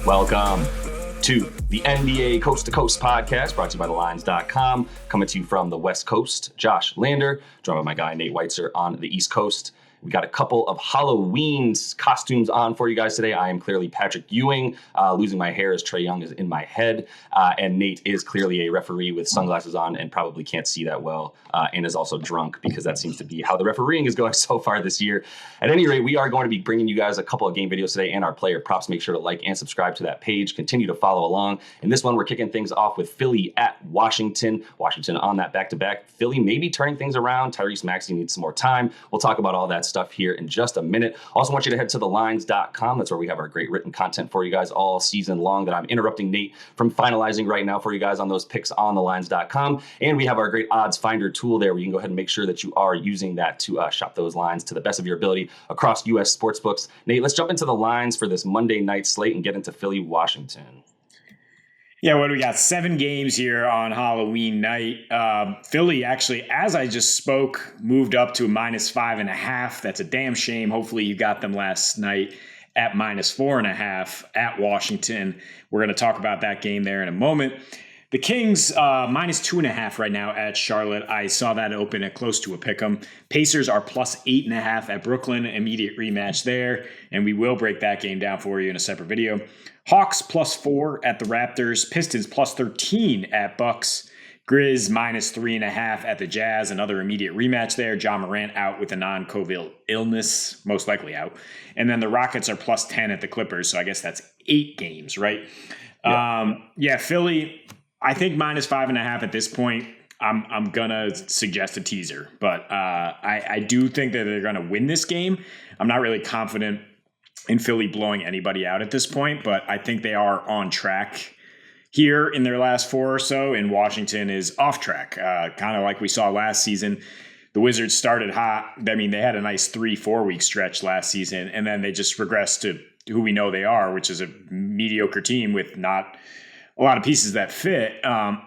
Welcome to the NBA Coast to Coast podcast brought to you by thelines.com. Coming to you from the West Coast, Josh Lander, joined by my guy Nate Weitzer on the East Coast. We got a couple of Halloween costumes on for you guys today. I am clearly Patrick Ewing. Losing my hair as Trae Young is in my head. And Nate is clearly a referee with sunglasses on and probably can't see that well and is also drunk because that seems to be how the refereeing is going so far this year. At any rate, we are going to be bringing you guys a couple of game videos today and our player props. Make sure to like and subscribe to that page. Continue to follow along. In this one, we're kicking things off with Philly at Washington. Washington on that back-to-back. Philly maybe turning things around. Tyrese Maxey needs some more time. We'll talk about all that stuff here in just a minute. Also want you to head to thelines.com. That's where we have our great written content for you guys all season long that I'm interrupting Nate from finalizing right now for you guys on those picks on thelines.com. And we have our great odds finder tool there where you can go ahead and make sure that you are using that to shop those lines to the best of your ability across U.S. sportsbooks. Nate, let's jump into the lines for this Monday night slate and get into Philly, Washington. Yeah, what do we got? 7 games here on Halloween night. Philly, actually, as I just spoke, moved up to a -5.5. That's a damn shame. Hopefully you got them last night at -4.5 at Washington. We're going to talk about that game there in a moment. The Kings, -2.5 right now at Charlotte. I saw that open at close to a pick'em. Pacers are +8.5 at Brooklyn. Immediate rematch there. And we will break that game down for you in a separate video. Hawks +4 at the Raptors. Pistons +13 at Bucks. Grizz -3.5 at the Jazz. Another immediate rematch there. Ja Morant out with a non-COVID illness, most likely out. And then the Rockets are +10 at the Clippers. So I guess that's 8 games, right? Yeah, Philly, I think -5.5 at this point. I'm gonna suggest a teaser, but I do think that they're gonna win this game. I'm not really confident in Philly blowing anybody out at this point, but I think they are on track here in their last 4 or so, and Washington is off track, kind of like we saw last season. The Wizards started hot. I mean, they had a nice 3-4 week stretch last season, and then they just regressed to who we know they are, which is a mediocre team with not a lot of pieces that fit. I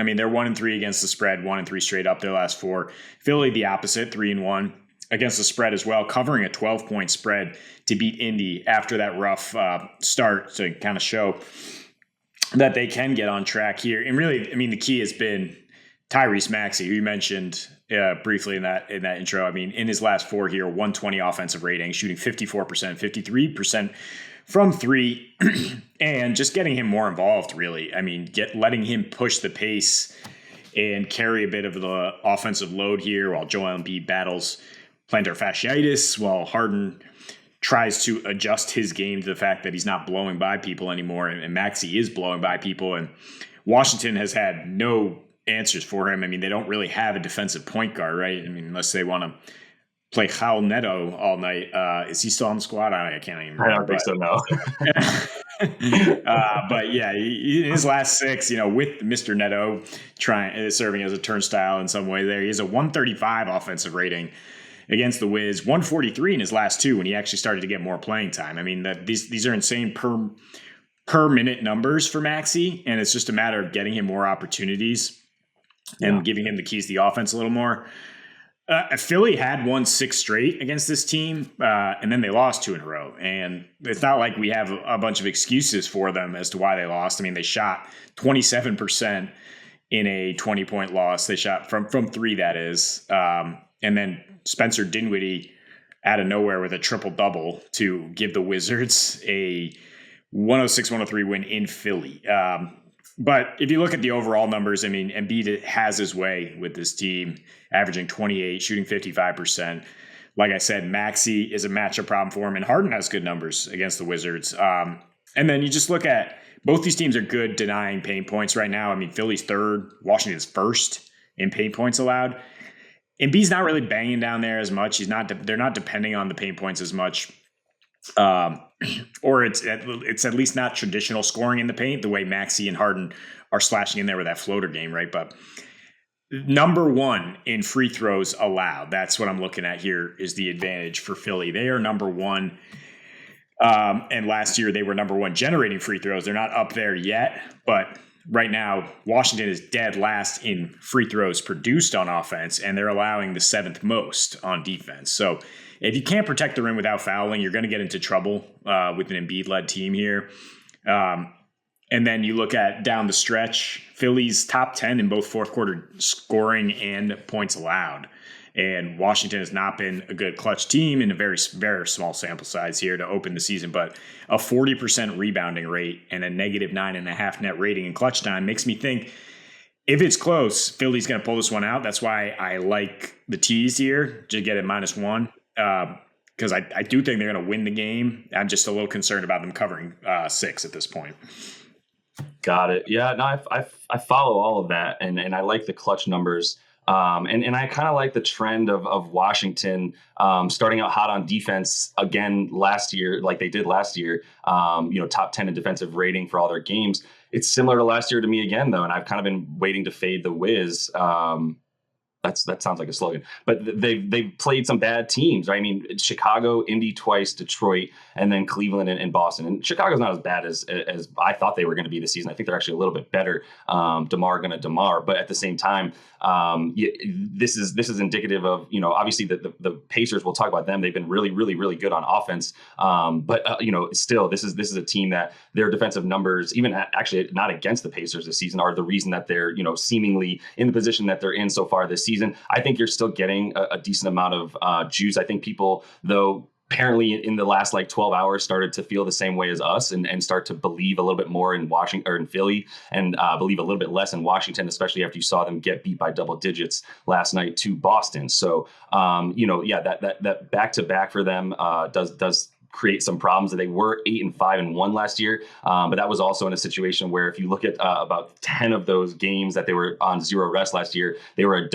mean, they're 1-3 against the spread, 1-3 straight up their last 4. Philly, the opposite, 3-1 against the spread as well, covering a 12-point spread to beat Indy after that rough start to kind of show that they can get on track here. And really, I mean, the key has been Tyrese Maxey, who you mentioned briefly in that intro. I mean, in his last 4 here, 120 offensive rating, shooting 54%, 53% from 3, and just getting him more involved, really. I mean, letting him push the pace and carry a bit of the offensive load here while Joel Embiid battles plantar fasciitis, while Harden tries to adjust his game to the fact that he's not blowing by people anymore, and Maxey is blowing by people, and Washington has had no answers for him. I mean, they don't really have a defensive point guard, right? I mean, unless they want to play Raul Neto all night. Is he still on the squad? I can't even remember. I don't think so, no. But yeah, in his last 6, with Mr. Neto serving as a turnstile in some way there, he has a 135 offensive rating against the Wiz, 143 in his last 2 when he actually started to get more playing time. I mean, these are insane per minute numbers for Maxey, and it's just a matter of getting him more opportunities and giving him the keys to the offense a little more. Philly had won 6 straight against this team, and then they lost 2 in a row. And it's not like we have a bunch of excuses for them as to why they lost. I mean, they shot 27% in a 20-point loss. They shot from 3, that is. And then Spencer Dinwiddie out of nowhere with a triple-double to give the Wizards a 106-103 win in Philly. But if you look at the overall numbers, I mean, Embiid has his way with this team, averaging 28, shooting 55%. Like I said, Maxey is a matchup problem for him, and Harden has good numbers against the Wizards. And then you just look at both these teams are good denying paint points right now. I mean, Philly's 3rd, Washington's 1st in paint points allowed. Embiid's not really banging down there as much. They're not depending on the paint points as much. Or it's at least not traditional scoring in the paint the way Maxey and Harden are slashing in there with that floater game, right? But number 1 in free throws allowed. That's what I'm looking at here is the advantage for Philly. They are number 1. And last year they were number 1 generating free throws. They're not up there yet, but right now Washington is dead last in free throws produced on offense, and they're allowing the 7th most on defense. So if you can't protect the rim without fouling, you're going to get into trouble with an Embiid-led team here. And then you look at down the stretch, Philly's top 10 in both fourth quarter scoring and points allowed. And Washington has not been a good clutch team in a very, very small sample size here to open the season. But a 40% rebounding rate and a negative 9.5 net rating in clutch time makes me think if it's close, Philly's going to pull this one out. That's why I like the tease here to get it -1. Because I do think they're going to win the game. I'm just a little concerned about them covering 6 at this point. Got it. Yeah, no, I follow all of that, and I like the clutch numbers. And I kind of like the trend of Washington starting out hot on defense again last year, like they did last year. Top 10 in defensive rating for all their games. It's similar to last year to me again, though, and I've kind of been waiting to fade the Wiz. That sounds like a slogan, but they've played some bad teams, right? I mean, Chicago, Indy twice, Detroit, and then Cleveland and Boston. And Chicago's not as bad as I thought they were going to be this season. I think they're actually a little bit better. DeMar gonna DeMar, but at the same time, this is indicative of obviously the Pacers. We'll talk about them. They've been really, really, really good on offense. But still, this is a team that their defensive numbers, even actually not against the Pacers this season, are the reason that they're seemingly in the position that they're in so far this season. I think you're still getting a decent amount of juice. I think people, though, apparently in the last 12 hours started to feel the same way as us and start to believe a little bit more in Washington or in Philly and believe a little bit less in Washington, especially after you saw them get beat by double digits last night to Boston. So, that back-to-back for them does create some problems. They were 8-5-1 last year, but that was also in a situation where if you look at about 10 of those games that they were on zero rest last year, they were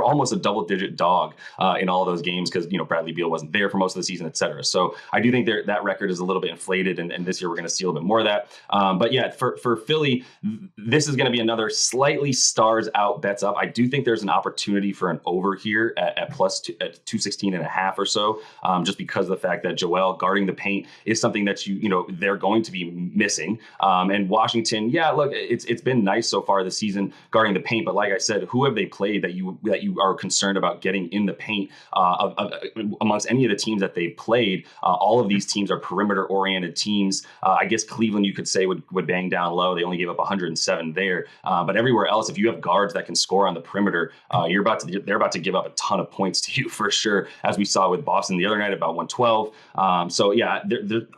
almost a double-digit dog in all of those games because Bradley Beal wasn't there for most of the season, et cetera. So I do think that record is a little bit inflated, and this year we're going to see a little bit more of that. But yeah, for Philly, this is going to be another slightly stars out, bets up. I do think there's an opportunity for an over here at plus at 216.5 or so, just because of the fact that Joel guarding the paint is something that they're going to be missing. And Washington, yeah, look, it's been nice so far this season guarding the paint, but like I said, who have they played that you are concerned about getting in the paint amongst any of the teams that they've played? All of these teams are perimeter oriented teams. I guess Cleveland, you could say, would bang down low. They only gave up 107 there, but everywhere else, if you have guards that can score on the perimeter, they're about to give up a ton of points to you for sure, as we saw with Boston the other night, about 112. So yeah,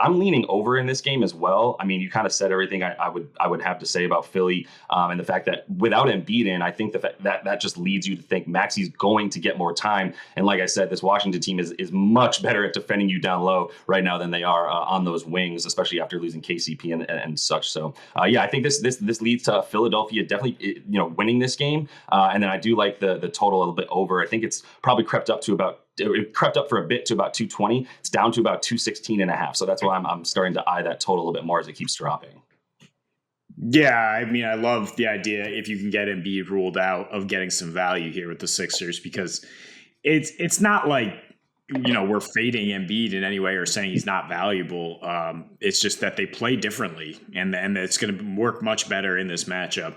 I'm leaning over in this game as well. I mean, you kind of said everything I would have to say about Philly, and the fact that without Embiid in, I think that just leads you to think Maxi's going to get more time. And like I said, this Washington team is much better at defending you down low right now than they are on those wings, especially after losing KCP and such. So yeah, I think this leads to Philadelphia definitely winning this game, and then I do like the total a little bit over. I think it's probably crept up for a bit to about 220. It's down to about 216.5. So that's why I'm starting to eye that total a little bit more as it keeps dropping. Yeah, I mean, I love the idea if you can get Embiid ruled out of getting some value here with the Sixers, because it's not like we're fading Embiid in any way or saying he's not valuable. It's just that they play differently, and it's going to work much better in this matchup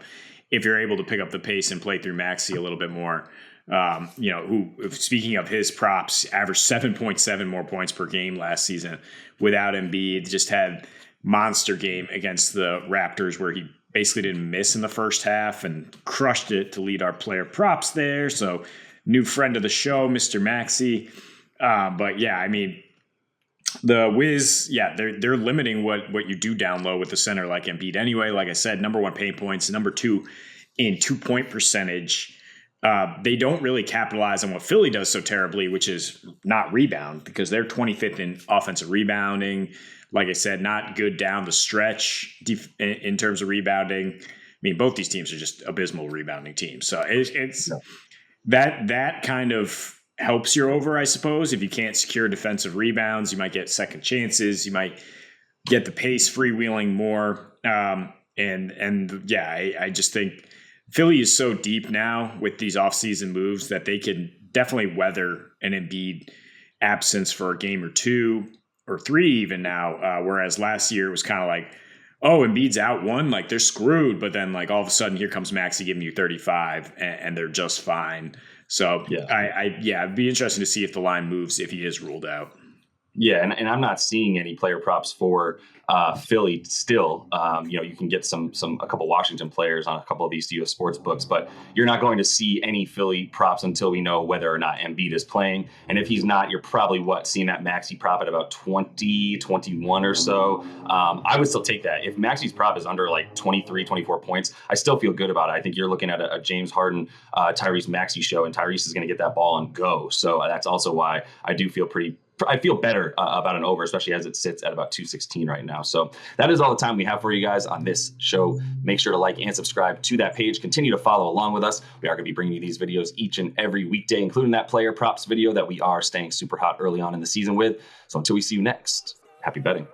if you're able to pick up the pace and play through Maxey a little bit more. Who, speaking of his props, averaged 7.7 more points per game last season without Embiid. Just had monster game against the Raptors where he basically didn't miss in the first half and crushed it to lead our player props there. So new friend of the show, Mr. Maxey. But yeah, I mean, the Wiz, yeah, they're limiting what you do down low with the center like Embiid anyway. Like I said, number 1 paint points, number 2 in 2-point percentage. They don't really capitalize on what Philly does so terribly, which is not rebound, because they're 25th in offensive rebounding. Like I said, not good down the stretch in terms of rebounding. I mean, both these teams are just abysmal rebounding teams. So it's that kind of helps your over, I suppose. If you can't secure defensive rebounds, you might get second chances. You might get the pace freewheeling more. And yeah, I just think Philly is so deep now with these offseason moves that they can definitely weather an Embiid absence for a game or 2 or 3 even now. Whereas last year it was kind of like, oh, Embiid's out 1, like they're screwed. But then like all of a sudden here comes Maxey giving you 35 and they're just fine. So yeah, I'd be interested to see if the line moves if he is ruled out. Yeah, and I'm not seeing any player props for Philly still. You can get a couple Washington players on a couple of these US sports books, but you're not going to see any Philly props until we know whether or not Embiid is playing. And if he's not, you're probably seeing that Maxey prop at about 20, 21 or so. I would still take that. If Maxey's prop is under like 23, 24 points, I still feel good about it. I think you're looking at a James Harden, Tyrese Maxey show, and Tyrese is going to get that ball and go. So that's also why I feel better about an over, especially as it sits at about 216 right now. So that is all the time we have for you guys on this show. Make sure to like and subscribe to that page. Continue to follow along with us. We are going to be bringing you these videos each and every weekday, including that player props video that we are staying super hot early on in the season with. So until we see you next, happy betting.